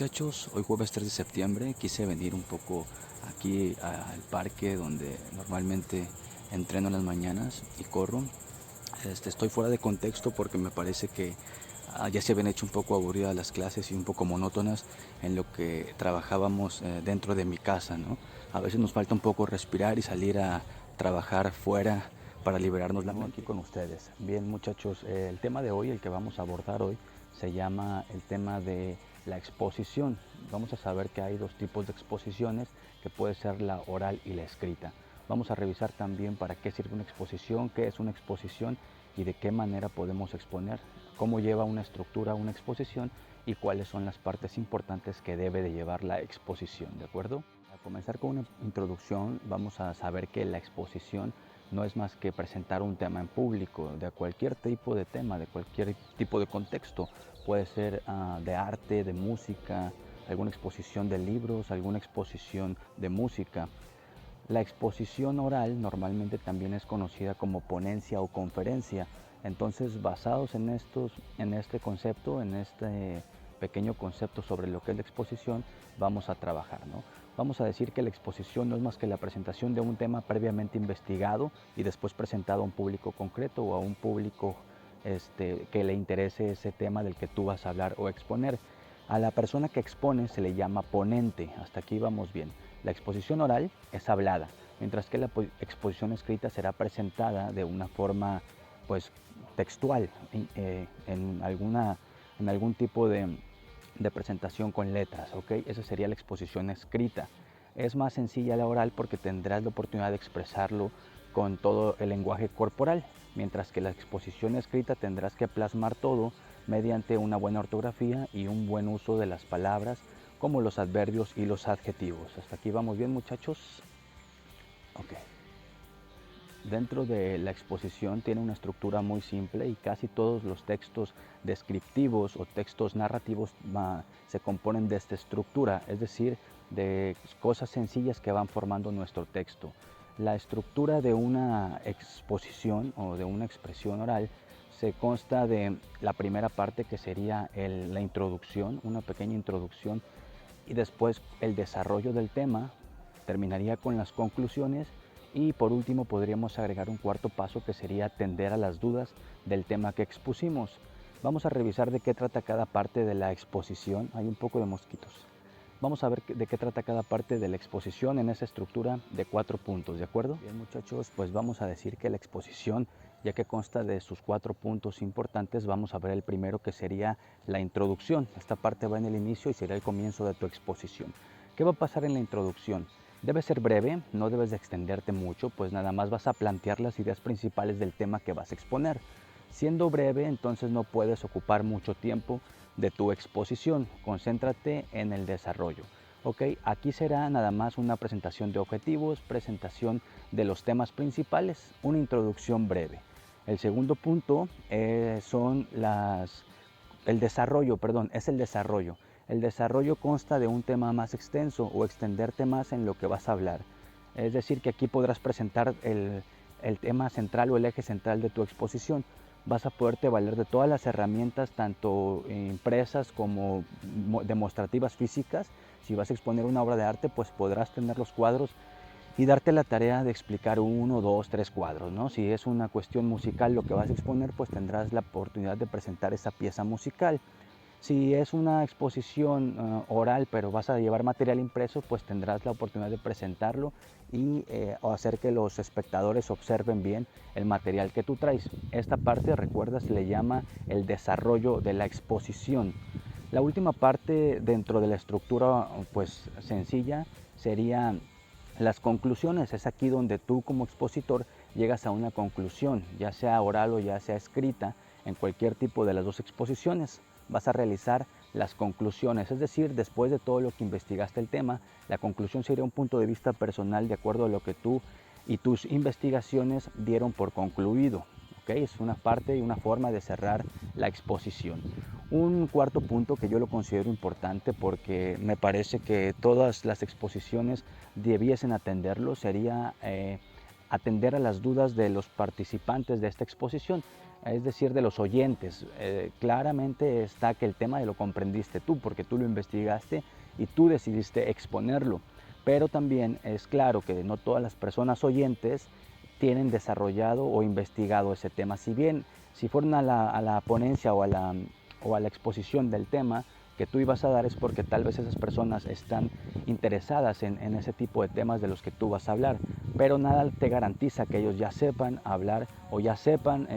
muchachos? Hoy jueves 3 de septiembre quise venir un poco aquí al parque donde normalmente entreno en las mañanas y corro. Estoy fuera de contexto porque me parece que ya se habían hecho un poco aburridas las clases y un poco monótonas en lo que trabajábamos dentro de mi casa, ¿no? A veces nos falta un poco respirar y salir a trabajar fuera para liberarnos la mente. Aquí con ustedes. Bien, muchachos, el tema de hoy, el que vamos a abordar hoy, se llama el tema de la exposición. Vamos a saber que hay dos tipos de exposiciones, que puede ser la oral y la escrita. Vamos a revisar también para qué sirve una exposición, qué es una exposición y de qué manera podemos exponer, cómo lleva una estructura una exposición y cuáles son las partes importantes que debe de llevar la exposición, ¿de acuerdo? Para comenzar con una introducción, vamos a saber que la exposición no es más que presentar un tema en público, de cualquier tipo de tema, de cualquier tipo de contexto. Puede ser de arte, de música, alguna exposición de libros, alguna exposición de música. La exposición oral normalmente también es conocida como ponencia o conferencia. Entonces, basados en este concepto, en este pequeño concepto sobre lo que es la exposición, vamos a trabajar, ¿no? Vamos a decir que la exposición no es más que la presentación de un tema previamente investigado y después presentado a un público concreto o a un público que le interese ese tema del que tú vas a hablar o exponer. A la persona que expone se le llama ponente. Hasta aquí vamos bien. La exposición oral es hablada, mientras que la exposición escrita será presentada de una forma pues textual, en algún tipo de presentación con letras, ¿ok? Esa sería la exposición escrita. Es más sencilla la oral porque tendrás la oportunidad de expresarlo con todo el lenguaje corporal, mientras que la exposición escrita tendrás que plasmar todo mediante una buena ortografía y un buen uso de las palabras como los adverbios y los adjetivos. ¿Hasta aquí vamos bien, muchachos? Ok. Dentro de la exposición tiene una estructura muy simple y casi todos los textos descriptivos o textos narrativos se componen de esta estructura, es decir, de cosas sencillas que van formando nuestro texto. La estructura de una exposición o de una expresión oral se consta de la primera parte, que sería la introducción, una pequeña introducción, y después el desarrollo del tema, terminaría con las conclusiones y por último podríamos agregar un cuarto paso, que sería atender a las dudas del tema que expusimos. Vamos a revisar de qué trata cada parte de la exposición. Hay un poco de mosquitos. Vamos a ver de qué trata cada parte de la exposición en esa estructura de 4 puntos, ¿de acuerdo? Bien, muchachos, pues vamos a decir que la exposición, ya que consta de sus 4 puntos importantes, vamos a ver el primero, que sería la introducción. Esta parte va en el inicio y será el comienzo de tu exposición. ¿Qué va a pasar en la introducción? Debe ser breve, no debes de extenderte mucho, pues nada más vas a plantear las ideas principales del tema que vas a exponer. Siendo breve, entonces no puedes ocupar mucho tiempo de tu exposición. Concéntrate en el desarrollo. Ok, aquí será nada más una presentación de objetivos, presentación de los temas principales, una introducción breve. El segundo punto el desarrollo, perdón, es el desarrollo. El desarrollo consta de un tema más extenso o extenderte más en lo que vas a hablar. Es decir, que aquí podrás presentar el tema central o el eje central de tu exposición. Vas a poderte valer de todas las herramientas, tanto impresas como demostrativas físicas. Si vas a exponer una obra de arte, pues podrás tener los cuadros y darte la tarea de explicar 1, 2, 3 cuadros, ¿no? Si es una cuestión musical lo que vas a exponer, pues tendrás la oportunidad de presentar esa pieza musical. Si es una exposición oral, pero vas a llevar material impreso, pues tendrás la oportunidad de presentarlo y hacer que los espectadores observen bien el material que tú traes. Esta parte, recuerda, se le llama el desarrollo de la exposición. La última parte dentro de la estructura, pues sencilla, sería las conclusiones. Es aquí donde tú como expositor llegas a una conclusión, ya sea oral o ya sea escrita. En cualquier tipo de las dos exposiciones vas a realizar las conclusiones, es decir, después de todo lo que investigaste el tema, la conclusión sería un punto de vista personal de acuerdo a lo que tú y tus investigaciones dieron por concluido. ¿Okay? Es una parte y una forma de cerrar la exposición. Un cuarto punto que yo lo considero importante, porque me parece que todas las exposiciones debiesen atenderlo, sería atender a las dudas de los participantes de esta exposición, es decir, de los oyentes. Claramente está que el tema lo comprendiste tú, porque tú lo investigaste y tú decidiste exponerlo, pero también es claro que no todas las personas oyentes tienen desarrollado o investigado ese tema. Si fueron a la ponencia o a la exposición del tema que tú ibas a dar, es porque tal vez esas personas están interesadas en ese tipo de temas de los que tú vas a hablar, pero nada te garantiza que ellos ya sepan hablar o ya sepan,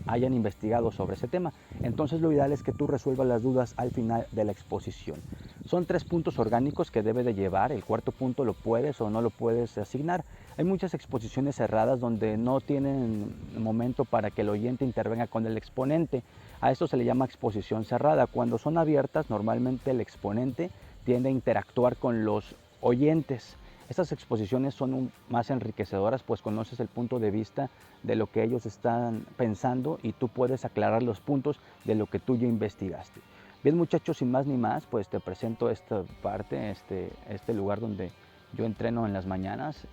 hayan investigado sobre ese tema. Entonces lo ideal es que tú resuelvas las dudas al final de la exposición. Son 3 puntos orgánicos que debe de llevar. El cuarto punto lo puedes o no lo puedes asignar. Hay muchas exposiciones cerradas donde no tienen momento para que el oyente intervenga con el exponente. A esto se le llama exposición cerrada. Cuando son abiertas, normalmente el exponente tiende a interactuar con los oyentes. Estas exposiciones son más enriquecedoras, pues conoces el punto de vista de lo que ellos están pensando y tú puedes aclarar los puntos de lo que tú ya investigaste. Bien, muchachos, sin más ni más, pues te presento esta parte, este lugar donde yo entreno en las mañanas.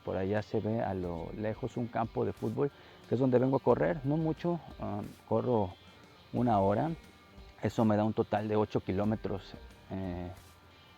Por allá se ve a lo lejos un campo de fútbol, que es donde vengo a correr, no mucho, corro 1 hora. Eso me da un total de 8 kilómetros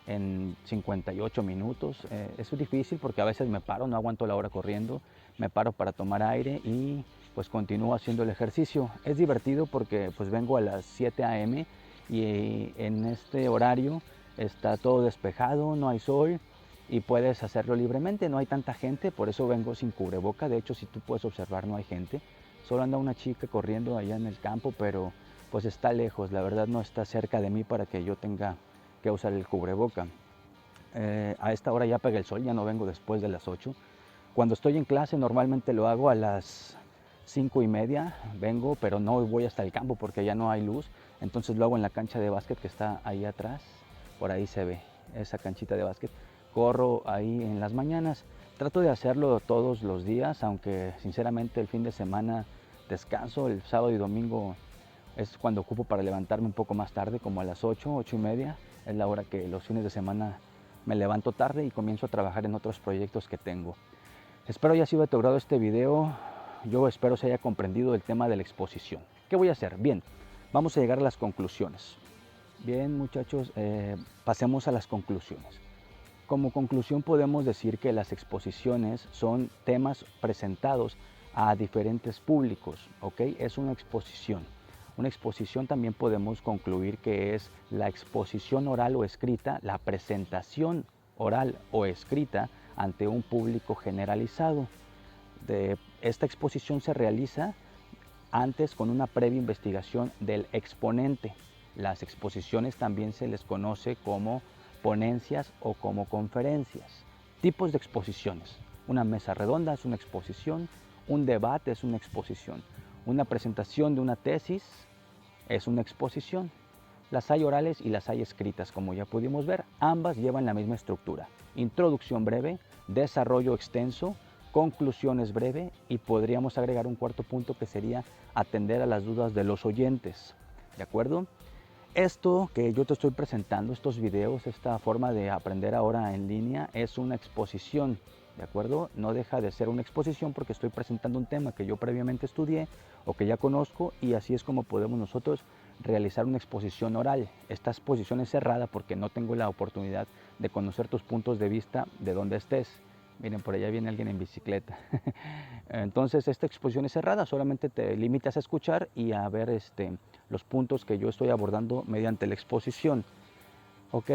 en 58 minutos. Es difícil porque a veces me paro, no aguanto la hora corriendo, me paro para tomar aire y pues continúo haciendo el ejercicio. Es divertido porque pues vengo a las 7 a.m. y en este horario está todo despejado, no hay sol y puedes hacerlo libremente, no hay tanta gente, por eso vengo sin cubreboca. De hecho, si tú puedes observar, no hay gente, solo anda una chica corriendo allá en el campo, pero pues está lejos, la verdad no está cerca de mí para que yo tenga que usar el cubreboca. A esta hora ya pega el sol, ya no vengo después de las 8. Cuando estoy en clase normalmente lo hago a las 5:30, vengo, pero no voy hasta el campo porque ya no hay luz, entonces lo hago en la cancha de básquet que está ahí atrás, por ahí se ve esa canchita de básquet. Corro ahí en las mañanas, trato de hacerlo todos los días, aunque sinceramente el fin de semana descanso. El sábado y domingo es cuando ocupo para levantarme un poco más tarde, como a las 8, 8:30. Es la hora que los fines de semana me levanto tarde y comienzo a trabajar en otros proyectos que tengo. Espero haya sido de tu agrado este video. Yo espero se haya comprendido el tema de la exposición. ¿Qué voy a hacer? Bien, vamos a llegar a las conclusiones. Bien, muchachos, pasemos a las conclusiones. Como conclusión podemos decir que las exposiciones son temas presentados a diferentes públicos, ¿ok? Es una exposición. Una exposición también podemos concluir que es la exposición oral o escrita, la presentación oral o escrita ante un público generalizado. Esta exposición se realiza antes con una previa investigación del exponente. Las exposiciones también se les conoce como ponencias o como conferencias. Tipos de exposiciones. Una mesa redonda es una exposición, un debate es una exposición, una presentación de una tesis es una exposición. Las hay orales y las hay escritas, como ya pudimos ver. Ambas llevan la misma estructura. Introducción breve, desarrollo extenso, conclusiones breve y podríamos agregar un cuarto punto que sería atender a las dudas de los oyentes. ¿De acuerdo? Esto que yo te estoy presentando, estos videos, esta forma de aprender ahora en línea es una exposición, ¿de acuerdo? No deja de ser una exposición porque estoy presentando un tema que yo previamente estudié o que ya conozco y así es como podemos nosotros realizar una exposición oral. Esta exposición es cerrada porque no tengo la oportunidad de conocer tus puntos de vista de donde estés. Miren, por allá viene alguien en bicicleta. Entonces, esta exposición es cerrada, solamente te limitas a escuchar y a ver los puntos que yo estoy abordando mediante la exposición. Ok,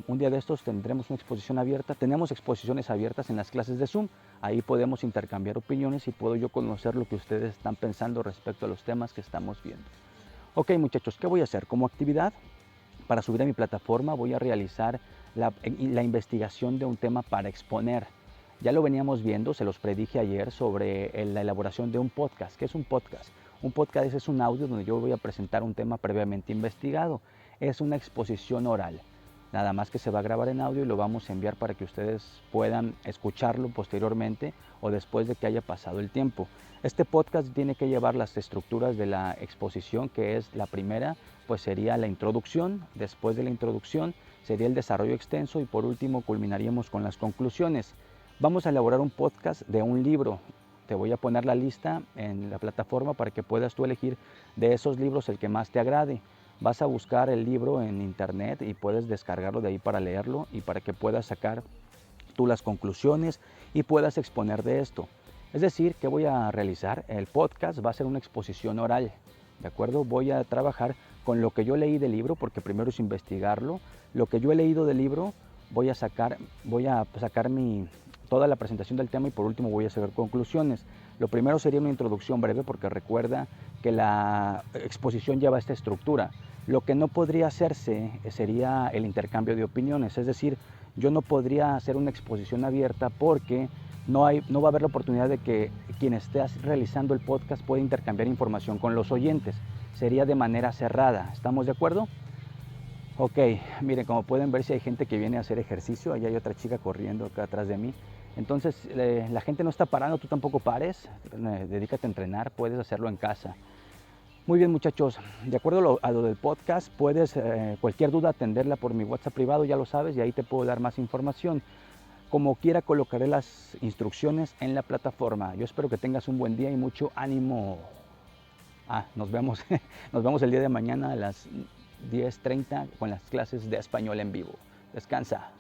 un día de estos tendremos una exposición abierta. Tenemos exposiciones abiertas en las clases de Zoom. Ahí podemos intercambiar opiniones y puedo yo conocer lo que ustedes están pensando respecto a los temas que estamos viendo. Ok, muchachos, ¿qué voy a hacer? Como actividad, para subir a mi plataforma, voy a realizar la investigación de un tema para exponer. Ya lo veníamos viendo, se los predije ayer sobre la elaboración de un podcast. ¿Qué es un podcast? Un podcast es un audio donde yo voy a presentar un tema previamente investigado. Es una exposición oral. Nada más que se va a grabar en audio y lo vamos a enviar para que ustedes puedan escucharlo posteriormente o después de que haya pasado el tiempo. Este podcast tiene que llevar las estructuras de la exposición, que es la primera, pues sería la introducción. Después de la introducción sería el desarrollo extenso y por último culminaríamos con las conclusiones. Vamos a elaborar un podcast de un libro. Te voy a poner la lista en la plataforma para que puedas tú elegir de esos libros el que más te agrade. Vas a buscar el libro en internet y puedes descargarlo de ahí para leerlo y para que puedas sacar tú las conclusiones y puedas exponer de esto. Es decir, ¿qué voy a realizar? El podcast va a ser una exposición oral, ¿de acuerdo? Voy a trabajar con lo que yo leí del libro, porque primero es investigarlo. Lo que yo he leído del libro, voy a sacar toda la presentación del tema y por último voy a hacer conclusiones. Lo primero sería una introducción breve, porque recuerda que la exposición lleva esta estructura. Lo que no podría hacerse sería el intercambio de opiniones, es decir, yo no podría hacer una exposición abierta porque no va a haber la oportunidad de que quien esté realizando el podcast pueda intercambiar información con los oyentes. Sería de manera cerrada. ¿Estamos de acuerdo? Ok, miren, como pueden ver, si hay gente que viene a hacer ejercicio, allá hay otra chica corriendo acá atrás de mí. Entonces, la gente no está parando, tú tampoco pares, dedícate a entrenar, puedes hacerlo en casa. Muy bien, muchachos, de acuerdo a lo del podcast, puedes cualquier duda atenderla por mi WhatsApp privado, ya lo sabes, y ahí te puedo dar más información. Como quiera, colocaré las instrucciones en la plataforma. Yo espero que tengas un buen día y mucho ánimo. Nos vemos, nos vemos el día de mañana a las 10:30 con las clases de español en vivo. Descansa.